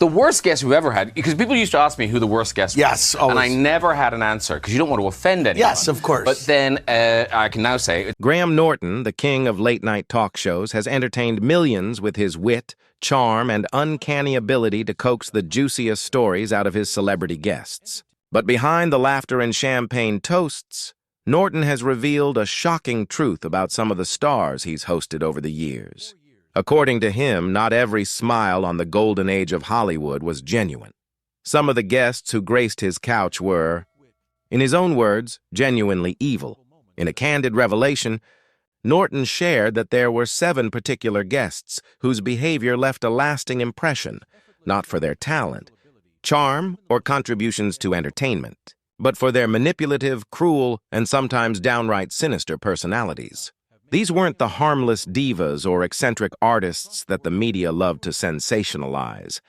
The worst guest we've ever had, because people used to ask me who the worst guest was. Yes, always. And I never had an answer, because you don't want to offend anyone. Yes, of course. But then I can now say... Graham Norton, the king of late-night talk shows, has entertained millions with his wit, charm, and uncanny ability to coax the juiciest stories out of his celebrity guests. But behind the laughter and champagne toasts, Norton has revealed a shocking truth about some of the stars he's hosted over the years. According to him, not every smile on the golden age of Hollywood was genuine. Some of the guests who graced his couch were, in his own words, genuinely evil. In a candid revelation, Norton shared that there were 7 particular guests whose behavior left a lasting impression, not for their talent, charm, or contributions to entertainment, but for their manipulative, cruel, and sometimes downright sinister personalities. These weren't the harmless divas or eccentric artists that the media loved to sensationalize.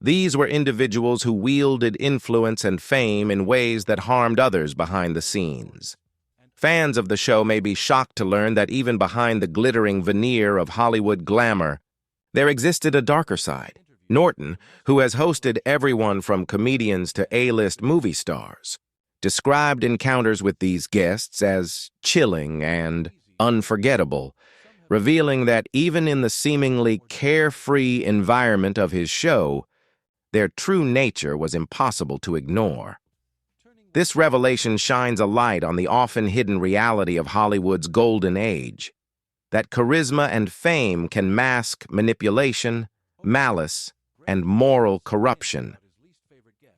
These were individuals who wielded influence and fame in ways that harmed others behind the scenes. Fans of the show may be shocked to learn that even behind the glittering veneer of Hollywood glamour, there existed a darker side. Norton, who has hosted everyone from comedians to A-list movie stars, described encounters with these guests as chilling and unforgettable, revealing that even in the seemingly carefree environment of his show, their true nature was impossible to ignore. This revelation shines a light on the often hidden reality of Hollywood's golden age, that charisma and fame can mask manipulation, malice, and moral corruption.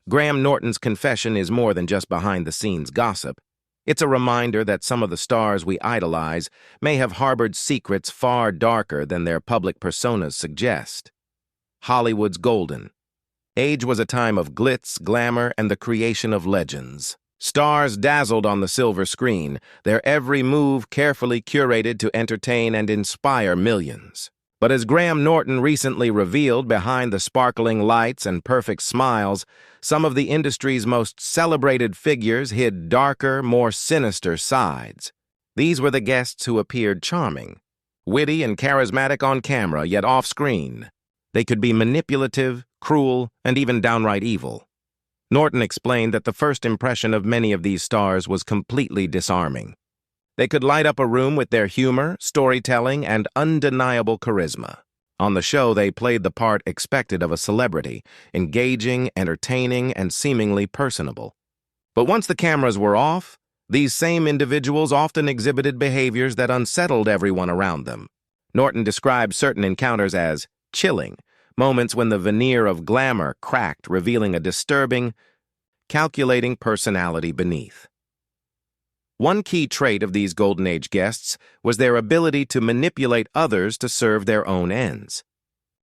Graham Norton's confession is more than just behind-the-scenes gossip. It's a reminder that some of the stars we idolize may have harbored secrets far darker than their public personas suggest. Hollywood's golden age was a time of glitz, glamour, and the creation of legends. Stars dazzled on the silver screen, their every move carefully curated to entertain and inspire millions. But as Graham Norton recently revealed, behind the sparkling lights and perfect smiles, some of the industry's most celebrated figures hid darker, more sinister sides. These were the guests who appeared charming, witty and charismatic on camera, yet off-screen. They could be manipulative, cruel, and even downright evil. Norton explained that the first impression of many of these stars was completely disarming. They could light up a room with their humor, storytelling, and undeniable charisma. On the show, they played the part expected of a celebrity, engaging, entertaining, and seemingly personable. But once the cameras were off, these same individuals often exhibited behaviors that unsettled everyone around them. Norton described certain encounters as chilling, moments when the veneer of glamour cracked, revealing a disturbing, calculating personality beneath. One key trait of these Golden Age guests was their ability to manipulate others to serve their own ends.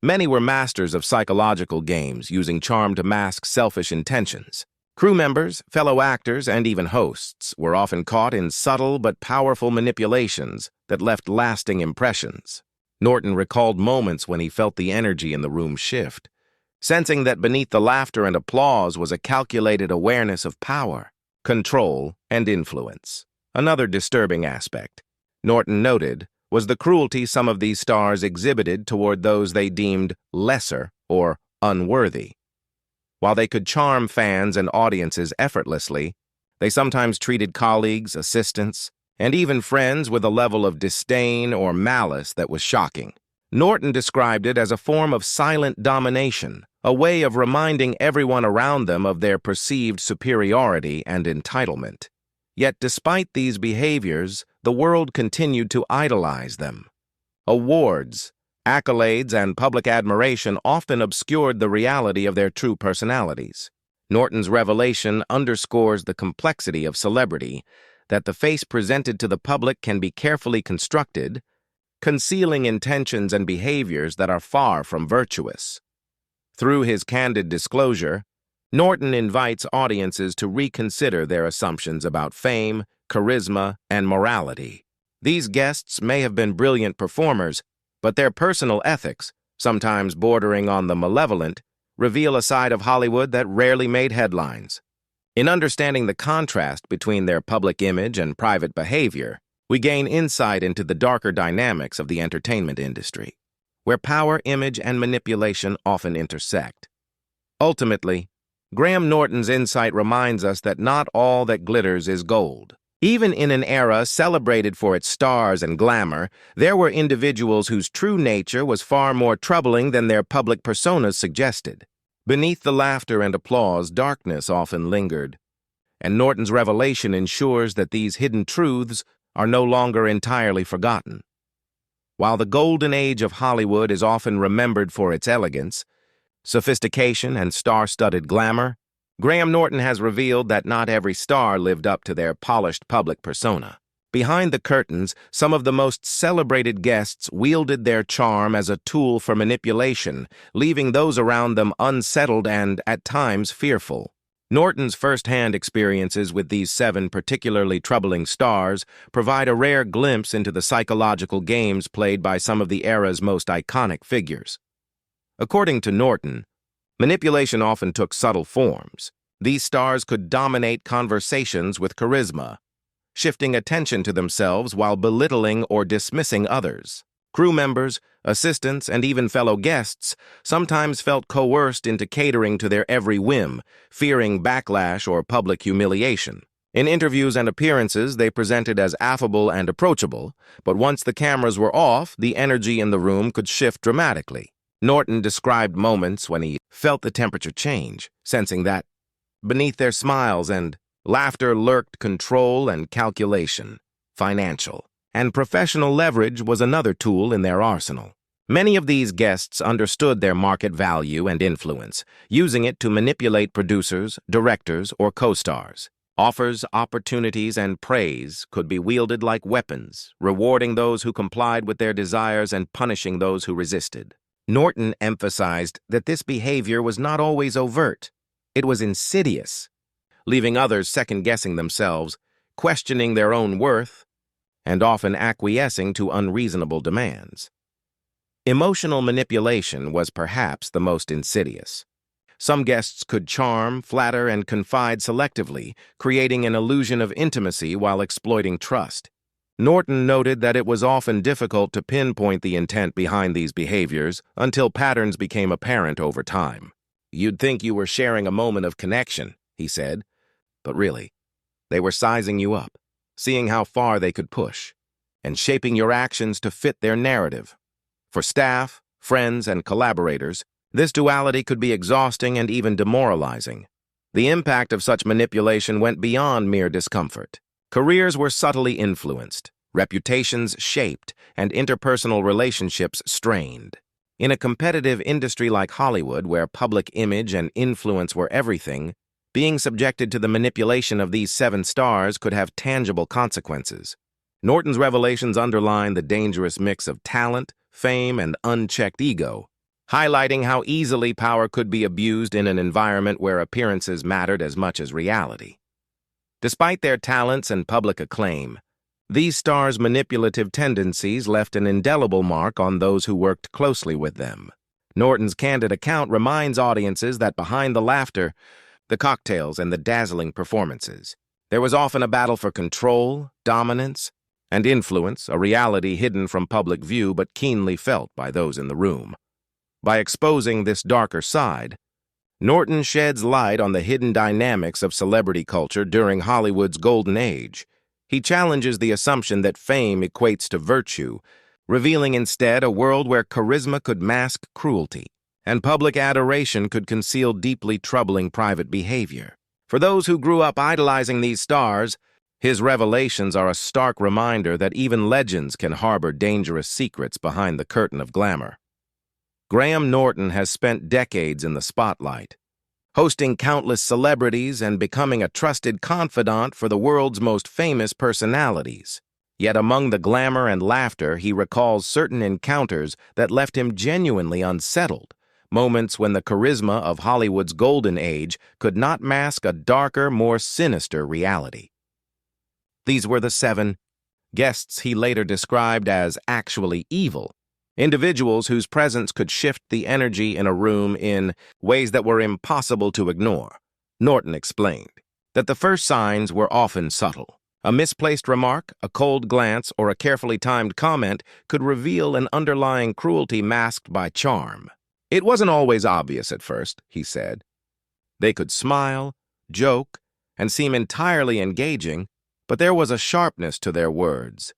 Many were masters of psychological games, using charm to mask selfish intentions. Crew members, fellow actors, and even hosts were often caught in subtle but powerful manipulations that left lasting impressions. Norton recalled moments when he felt the energy in the room shift, sensing that beneath the laughter and applause was a calculated awareness of power, control, and influence. Another disturbing aspect, Norton noted, was the cruelty some of these stars exhibited toward those they deemed lesser or unworthy. While they could charm fans and audiences effortlessly, they sometimes treated colleagues, assistants, and even friends with a level of disdain or malice that was shocking. Norton described it as a form of silent domination, a way of reminding everyone around them of their perceived superiority and entitlement. Yet despite these behaviors, the world continued to idolize them. Awards, accolades, and public admiration often obscured the reality of their true personalities. Norton's revelation underscores the complexity of celebrity, that the face presented to the public can be carefully constructed, concealing intentions and behaviors that are far from virtuous. Through his candid disclosure, Norton invites audiences to reconsider their assumptions about fame, charisma, and morality. These guests may have been brilliant performers, but their personal ethics, sometimes bordering on the malevolent, reveal a side of Hollywood that rarely made headlines. In understanding the contrast between their public image and private behavior, we gain insight into the darker dynamics of the entertainment industry, where power, image, and manipulation often intersect. Ultimately, Graham Norton's insight reminds us that not all that glitters is gold. Even in an era celebrated for its stars and glamour, there were individuals whose true nature was far more troubling than their public personas suggested. Beneath the laughter and applause, darkness often lingered, and Norton's revelation ensures that these hidden truths are no longer entirely forgotten. While the golden age of Hollywood is often remembered for its elegance, sophistication, and star-studded glamour, Graham Norton has revealed that not every star lived up to their polished public persona. Behind the curtains, some of the most celebrated guests wielded their charm as a tool for manipulation, leaving those around them unsettled and, at times, fearful. Norton's first-hand experiences with these 7 particularly troubling stars provide a rare glimpse into the psychological games played by some of the era's most iconic figures. According to Norton, manipulation often took subtle forms. These stars could dominate conversations with charisma, shifting attention to themselves while belittling or dismissing others. Crew members, assistants, and even fellow guests sometimes felt coerced into catering to their every whim, fearing backlash or public humiliation. In interviews and appearances, they presented as affable and approachable, but once the cameras were off, the energy in the room could shift dramatically. Norton described moments when he felt the temperature change, sensing that beneath their smiles and laughter lurked control and calculation. Financial and professional leverage was another tool in their arsenal. Many of these guests understood their market value and influence, using it to manipulate producers, directors, or co-stars. Offers, opportunities, and praise could be wielded like weapons, rewarding those who complied with their desires and punishing those who resisted. Norton emphasized that this behavior was not always overt. It was insidious, leaving others second-guessing themselves, questioning their own worth, and often acquiescing to unreasonable demands. Emotional manipulation was perhaps the most insidious. Some guests could charm, flatter, and confide selectively, creating an illusion of intimacy while exploiting trust. Norton noted that it was often difficult to pinpoint the intent behind these behaviors until patterns became apparent over time. "You'd think you were sharing a moment of connection," he said, but really, they were sizing you up, seeing how far they could push, and shaping your actions to fit their narrative. For staff, friends, and collaborators, this duality could be exhausting and even demoralizing. The impact of such manipulation went beyond mere discomfort. Careers were subtly influenced, reputations shaped, and interpersonal relationships strained. In a competitive industry like Hollywood, where public image and influence were everything, being subjected to the manipulation of these 7 stars could have tangible consequences. Norton's revelations underline the dangerous mix of talent, fame, and unchecked ego, highlighting how easily power could be abused in an environment where appearances mattered as much as reality. Despite their talents and public acclaim, these stars' manipulative tendencies left an indelible mark on those who worked closely with them. Norton's candid account reminds audiences that behind the laughter, the cocktails, and the dazzling performances, there was often a battle for control, dominance, and influence, a reality hidden from public view but keenly felt by those in the room. By exposing this darker side, Norton sheds light on the hidden dynamics of celebrity culture during Hollywood's golden age. He challenges the assumption that fame equates to virtue, revealing instead a world where charisma could mask cruelty, and public adoration could conceal deeply troubling private behavior. For those who grew up idolizing these stars, his revelations are a stark reminder that even legends can harbor dangerous secrets behind the curtain of glamour. Graham Norton has spent decades in the spotlight, hosting countless celebrities and becoming a trusted confidant for the world's most famous personalities. Yet among the glamour and laughter, he recalls certain encounters that left him genuinely unsettled, moments when the charisma of Hollywood's golden age could not mask a darker, more sinister reality. These were the 7 guests he later described as actually evil, individuals whose presence could shift the energy in a room in ways that were impossible to ignore. Norton explained that the first signs were often subtle. A misplaced remark, a cold glance, or a carefully timed comment could reveal an underlying cruelty masked by charm. "It wasn't always obvious at first," he said, They could smile, joke, and seem entirely engaging, but there was a sharpness to their words,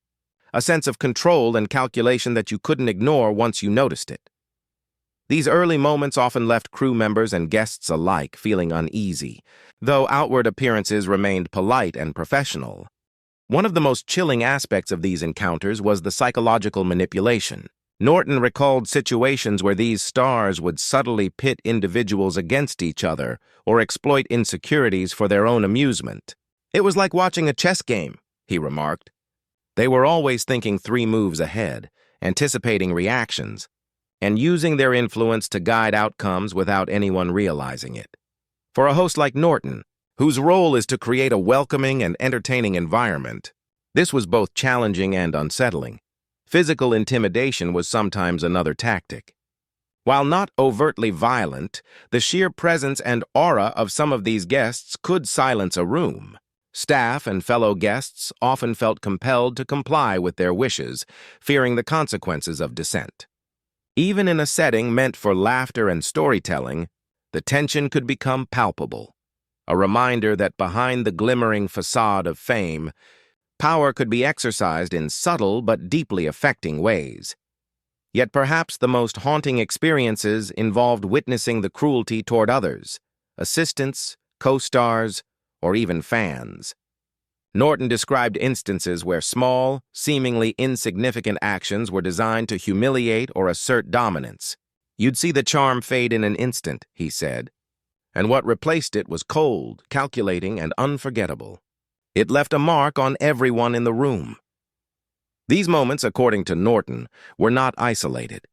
a sense of control and calculation that you couldn't ignore once you noticed it. These early moments often left crew members and guests alike feeling uneasy, though outward appearances remained polite and professional. One of the most chilling aspects of these encounters was the psychological manipulation. Norton recalled situations where these stars would subtly pit individuals against each other or exploit insecurities for their own amusement. "It was like watching a chess game," he remarked. They were always thinking 3 moves ahead, anticipating reactions, and using their influence to guide outcomes without anyone realizing it. For a host like Norton, whose role is to create a welcoming and entertaining environment, this was both challenging and unsettling. Physical intimidation was sometimes another tactic. While not overtly violent, the sheer presence and aura of some of these guests could silence a room. Staff and fellow guests often felt compelled to comply with their wishes, fearing the consequences of dissent. Even in a setting meant for laughter and storytelling, the tension could become palpable, a reminder that behind the glimmering facade of fame, power could be exercised in subtle but deeply affecting ways. Yet perhaps the most haunting experiences involved witnessing the cruelty toward others, assistants, co-stars, or even fans. Norton described instances where small, seemingly insignificant actions were designed to humiliate or assert dominance. "You'd see the charm fade in an instant," he said, and what replaced it was cold, calculating, and unforgettable. It left a mark on everyone in the room. These moments, according to Norton, were not isolated.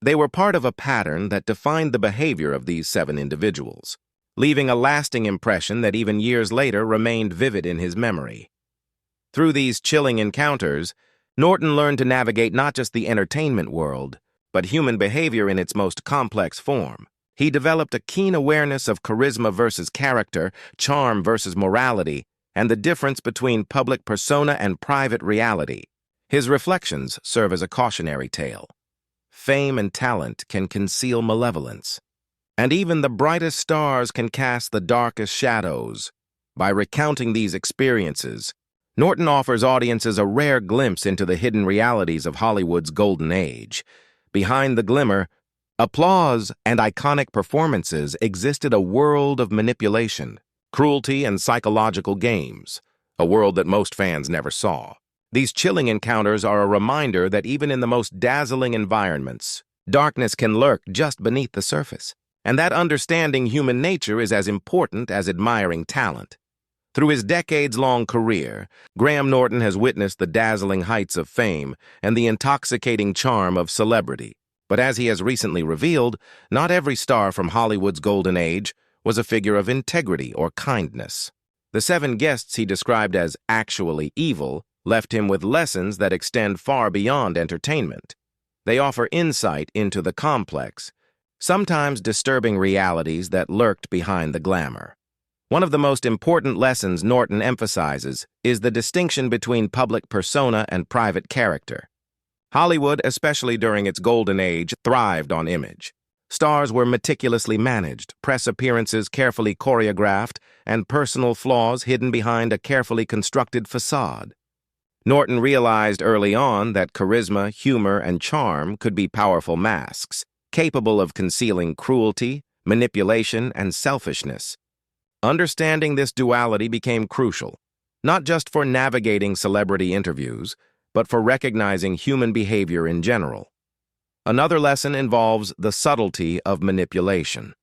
They were part of a pattern that defined the behavior of these 7 individuals, leaving a lasting impression that even years later remained vivid in his memory. Through these chilling encounters, Norton learned to navigate not just the entertainment world, but human behavior in its most complex form. He developed a keen awareness of charisma versus character, charm versus morality, and the difference between public persona and private reality. His reflections serve as a cautionary tale. Fame and talent can conceal malevolence, and even the brightest stars can cast the darkest shadows. By recounting these experiences, Norton offers audiences a rare glimpse into the hidden realities of Hollywood's golden age. Behind the glimmer, applause, and iconic performances existed a world of manipulation, cruelty, and psychological games, a world that most fans never saw. These chilling encounters are a reminder that even in the most dazzling environments, darkness can lurk just beneath the surface, and that understanding human nature is as important as admiring talent. Through his decades-long career, Graham Norton has witnessed the dazzling heights of fame and the intoxicating charm of celebrity. But as he has recently revealed, not every star from Hollywood's golden age was a figure of integrity or kindness. The 7 guests he described as actually evil left him with lessons that extend far beyond entertainment. They offer insight into the complex, sometimes disturbing realities that lurked behind the glamour. One of the most important lessons Norton emphasizes is the distinction between public persona and private character. Hollywood, especially during its golden age, thrived on image. Stars were meticulously managed, press appearances carefully choreographed, and personal flaws hidden behind a carefully constructed facade. Norton realized early on that charisma, humor, and charm could be powerful masks, capable of concealing cruelty, manipulation, and selfishness. Understanding this duality became crucial, not just for navigating celebrity interviews, but for recognizing human behavior in general. Another lesson involves the subtlety of manipulation.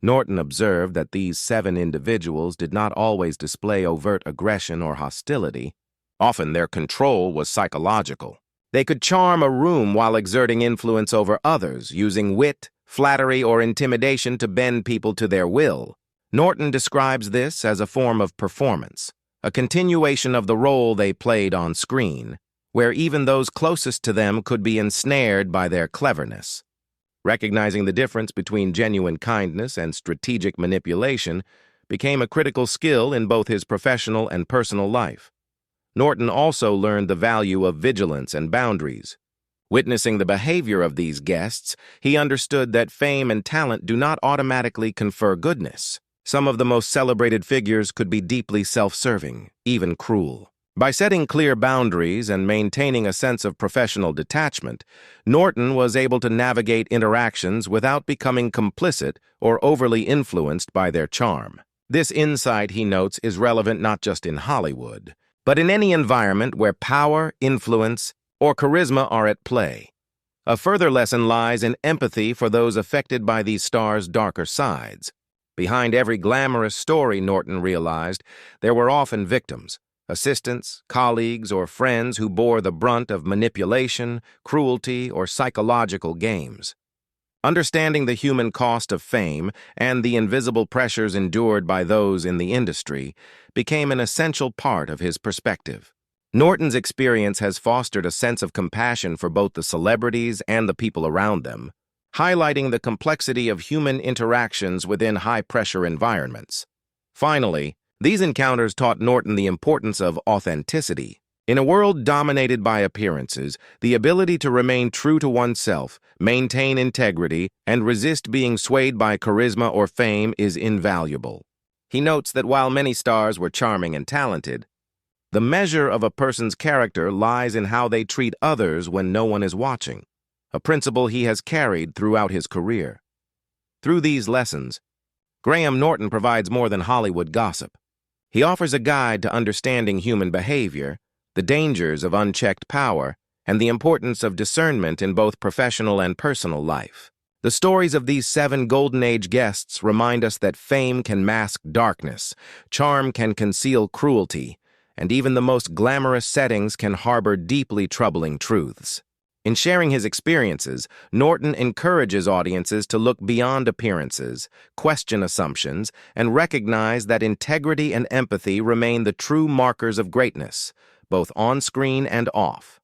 Norton observed that these 7 individuals did not always display overt aggression or hostility. Often their control was psychological. They could charm a room while exerting influence over others, using wit, flattery, or intimidation to bend people to their will. Norton describes this as a form of performance, a continuation of the role they played on screen, where even those closest to them could be ensnared by their cleverness. Recognizing the difference between genuine kindness and strategic manipulation became a critical skill in both his professional and personal life. Norton also learned the value of vigilance and boundaries. Witnessing the behavior of these guests, he understood that fame and talent do not automatically confer goodness. Some of the most celebrated figures could be deeply self-serving, even cruel. By setting clear boundaries and maintaining a sense of professional detachment, Norton was able to navigate interactions without becoming complicit or overly influenced by their charm. This insight, he notes, is relevant not just in Hollywood, but in any environment where power, influence, or charisma are at play. A further lesson lies in empathy for those affected by these stars' darker sides. Behind every glamorous story, Norton realized, there were often victims, assistants, colleagues, or friends who bore the brunt of manipulation, cruelty, or psychological games. Understanding the human cost of fame and the invisible pressures endured by those in the industry became an essential part of his perspective. Norton's experience has fostered a sense of compassion for both the celebrities and the people around them, highlighting the complexity of human interactions within high-pressure environments. Finally, these encounters taught Norton the importance of authenticity. In a world dominated by appearances, the ability to remain true to oneself, maintain integrity, and resist being swayed by charisma or fame is invaluable. He notes that while many stars were charming and talented, the measure of a person's character lies in how they treat others when no one is watching, a principle he has carried throughout his career. Through these lessons, Graham Norton provides more than Hollywood gossip. He offers a guide to understanding human behavior, the dangers of unchecked power, and the importance of discernment in both professional and personal life. The stories of these 7 Golden Age guests remind us that fame can mask darkness, charm can conceal cruelty, and even the most glamorous settings can harbor deeply troubling truths. In sharing his experiences, Norton encourages audiences to look beyond appearances, question assumptions, and recognize that integrity and empathy remain the true markers of greatness, both on screen and off.